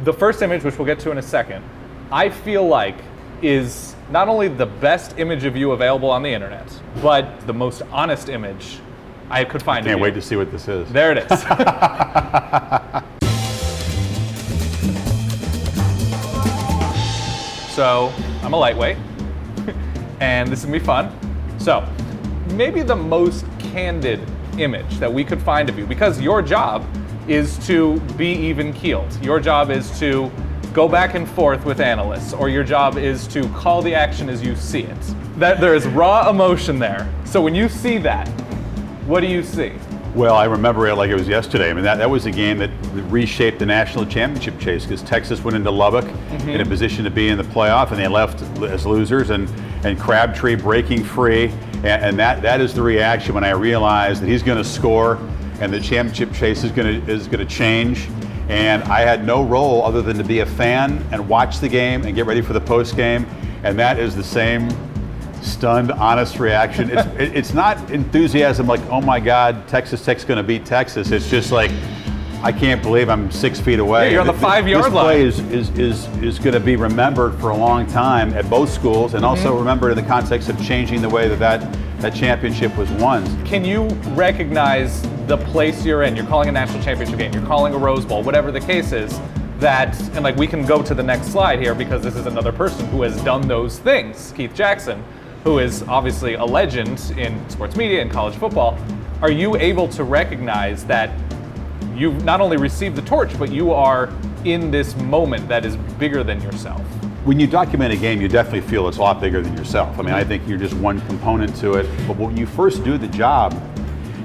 The first image, which we'll get to in a second, I feel like is not only the best image of you available on the internet, but the most honest image I could find. Can't wait to see what this is. There it is. So I'm a lightweight, and this is gonna be fun. So maybe the most candid image that we could find of you, because your job is to be even keeled. Your job is to go back and forth with analysts, or your job is to call the action as you see it. That there is raw emotion there. So when you see that, what do you see? Well, I remember it like it was yesterday. I mean, that was a game that reshaped the national championship chase, because Texas went into Lubbock in a position to be in the playoff, and they left as losers, and Crabtree breaking free, and that is the reaction when I realized that he's going to score and the championship chase is going to change. And I had no role other than to be a fan and watch the game and get ready for the post game, and that is the same stunned, honest reaction. It's not enthusiasm like, oh my God, Texas Tech's going to beat Texas. It's just like, I can't believe I'm 6 feet away. Yeah, you're on the 5-yard line. This play is going to be remembered for a long time at both schools, and also remembered in the context of changing the way that championship was won. Can you recognize the place you're in? You're calling a national championship game, you're calling a Rose Bowl, whatever the case is, and like we can go to the next slide here because this is another person who has done those things, Keith Jackson, who is obviously a legend in sports media and college football. Are you able to recognize that you've not only received the torch, but you are in this moment that is bigger than yourself? When you document a game, you definitely feel it's a lot bigger than yourself. I mean, I think you're just one component to it. But when you first do the job,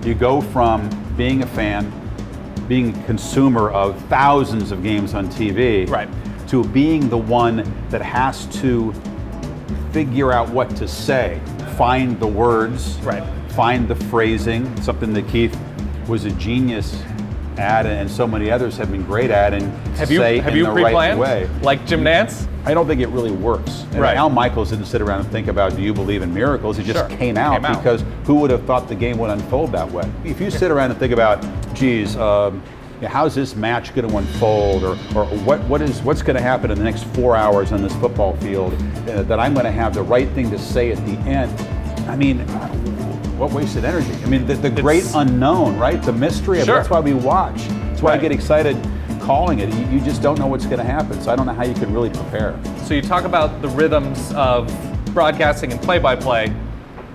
you go from being a fan, being a consumer of thousands of games on TV, right, to being the one that has to figure out what to say, find the words, right, find the phrasing, something that Keith was a genius at, and so many others have been great at, and have you pre-planned, right way. Like Jim Nantz? I don't think it really works. And right. Al Michaels didn't sit around and think about, do you believe in miracles? It just came out because who would have thought the game would unfold that way? If you sit around and think about, geez, how's this match going to unfold, or what's going to happen in the next 4 hours on this football field, that I'm going to have the right thing to say at the end. I mean, what wasted energy? I mean, the great unknown, right? The mystery of it. That's why we watch. That's why I get excited calling it. You just don't know what's going to happen, so I don't know how you can really prepare. So you talk about the rhythms of broadcasting and play-by-play.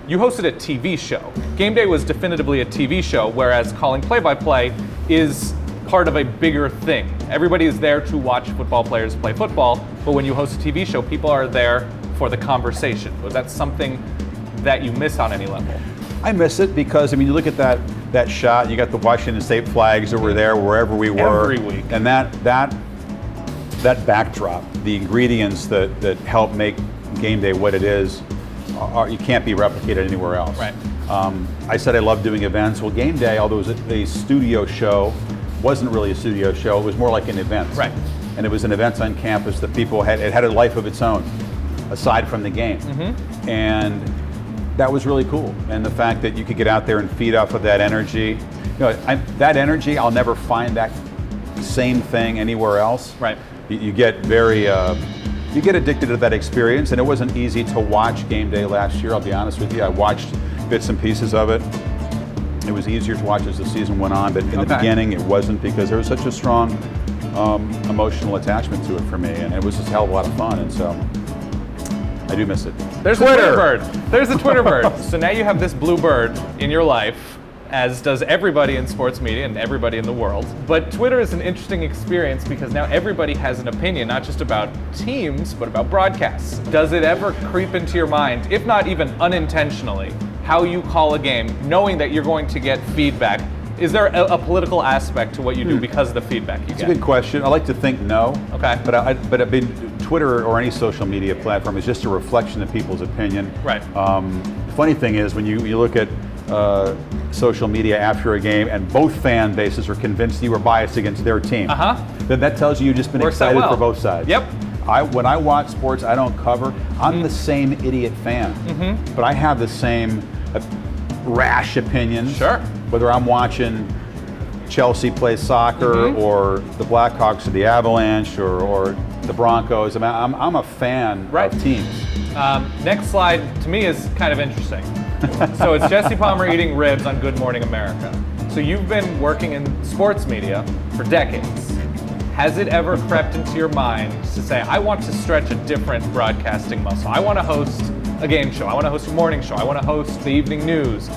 You hosted a TV show. Game day was definitively a TV show, whereas calling play-by-play is part of a bigger thing. Everybody is there to watch football players play football, but when you host a TV show, people are there for the conversation. Was that something that you miss on any level? I miss it because, I mean, you look at that shot, you got the Washington State flags that were there wherever we were. Every week. And that backdrop, the ingredients that help make game day what it is, you can't be replicated anywhere else. Right. I said I love doing events. Well, game day, although it was a studio show, wasn't really a studio show. It was more like an event. Right. And it was an event on campus that it had a life of its own, aside from the game. And that was really cool. And the fact that you could get out there and feed off of that energy. That energy, I'll never find that same thing anywhere else. Right. You get addicted to that experience, and it wasn't easy to watch game day last year, I'll be honest with you. I watched bits and pieces of it. It was easier to watch as the season went on, but in the beginning it wasn't, because there was such a strong emotional attachment to it for me, and it was just a hell of a lot of fun, and so I do miss it. There's the Twitter bird. There's the Twitter bird. So now you have this blue bird in your life, as does everybody in sports media and everybody in the world. But Twitter is an interesting experience because now everybody has an opinion, not just about teams, but about broadcasts. Does it ever creep into your mind, if not even unintentionally, how you call a game, knowing that you're going to get feedback? Is there a political aspect to what you do because of the feedback you get? It's a good question. I like to think no. Okay. But I mean, Twitter or any social media platform is just a reflection of people's opinion. Right. The funny thing is, when you look at social media after a game and both fan bases are convinced you were biased against their team, then that tells you you've just been excited for both sides. Yep. When I watch sports I don't cover, I'm the same idiot fan. But I have the same rash opinions. Sure. Whether I'm watching Chelsea plays soccer, or the Blackhawks or the Avalanche, or the Broncos. I mean, I'm a fan of teams. Next slide to me is kind of interesting. So it's Jesse Palmer eating ribs on Good Morning America. So you've been working in sports media for decades. Has it ever crept into your mind to say, I want to stretch a different broadcasting muscle? I want to host a game show. I want to host a morning show. I want to host the evening news.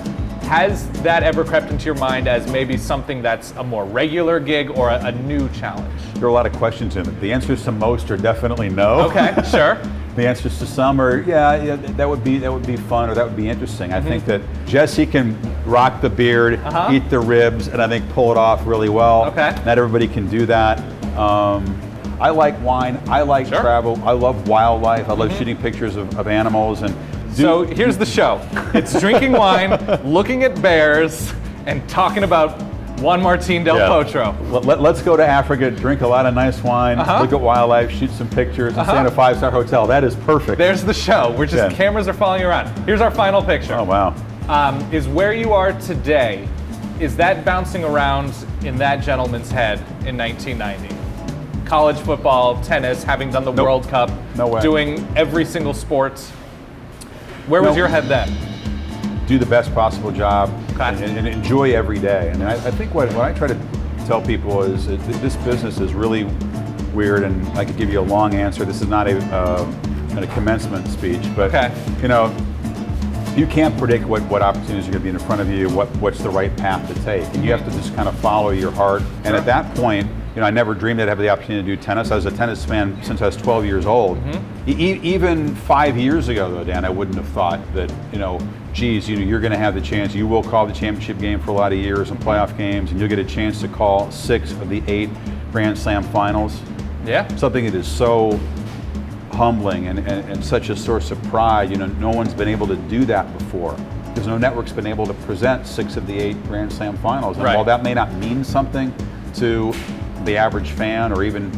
Has that ever crept into your mind as maybe something that's a more regular gig or a new challenge? There are a lot of questions in it. The answers to most are definitely no. Okay, sure. The answers to some are, yeah, that would be fun, or that would be interesting. I think that Jesse can rock the beard, eat the ribs, and I think pull it off really well. Okay. Not everybody can do that. I like wine. I like travel. I love wildlife. I love shooting pictures of animals. And so here's the show. It's drinking wine, looking at bears, and talking about Juan Martín del Potro. Let's go to Africa, drink a lot of nice wine, look at wildlife, shoot some pictures, and stay in a 5-star hotel. That is perfect. There's the show. We're just, cameras are following you around. Here's our final picture. Oh, wow. Is where you are today, is that bouncing around in that gentleman's head in 1990? College football, tennis, having done the World Cup, doing every single sport. Where was your head then? Do the best possible job and enjoy every day. And I think what I try to tell people is that this business is really weird, and I could give you a long answer. This is not a commencement speech, but you know, you can't predict what opportunities are going to be in front of you, what's the right path to take, and you have to just kind of follow your heart. And at that point, you know, I never dreamed I'd have the opportunity to do tennis. I was a tennis fan since I was 12 years old. Even 5 years ago, though, Dan, I wouldn't have thought that, you know, geez, you're going to have the chance. You will call the championship game for a lot of years and playoff games, and you'll get a chance to call 6 of the 8 Grand Slam finals. Yeah. Something that is so humbling and such a source of pride. You know, no one's been able to do that before, because no network's been able to present 6 of the 8 Grand Slam finals. And while that may not mean something to the average fan or even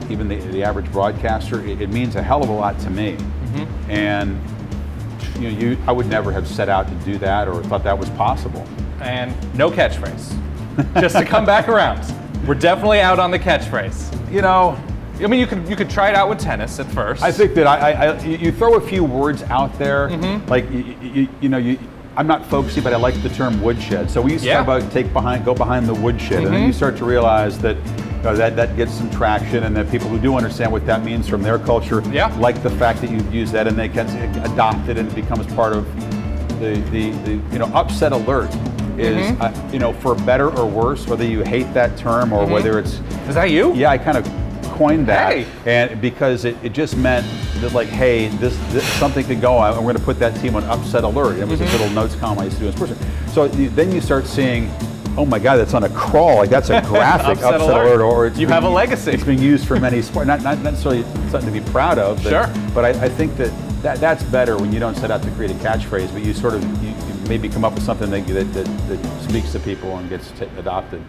the average broadcaster, it means a hell of a lot to me. And you know, I would never have set out to do that or thought that was possible. And no catchphrase. Just to come back around, we're definitely out on the catchphrase. You know, I mean, you could try it out with tennis at first. I think that you throw a few words out there, like you know, I'm not folksy, but I like the term woodshed. So we used to talk about go behind the woodshed, and then you start to realize that that gets some traction, and that people who do understand what that means from their culture like the fact that you've used that, and they can adopt it, and it becomes part of the you know, upset alert is you know, for better or worse, whether you hate that term or whether it's is that you? Yeah, I kind of coined that, and because it just meant that, like, hey, this something could go on, and we're going to put that team on upset alert. It was this little notes column I used to do in sports. So then you start seeing, oh my God, that's on a crawl. Like, that's a graphic upset alert, or it's have a legacy. It's being used for many sports, not necessarily something to be proud of. But, but I think that's better when you don't set out to create a catchphrase, but you sort of you maybe come up with something that speaks to people and gets adopted.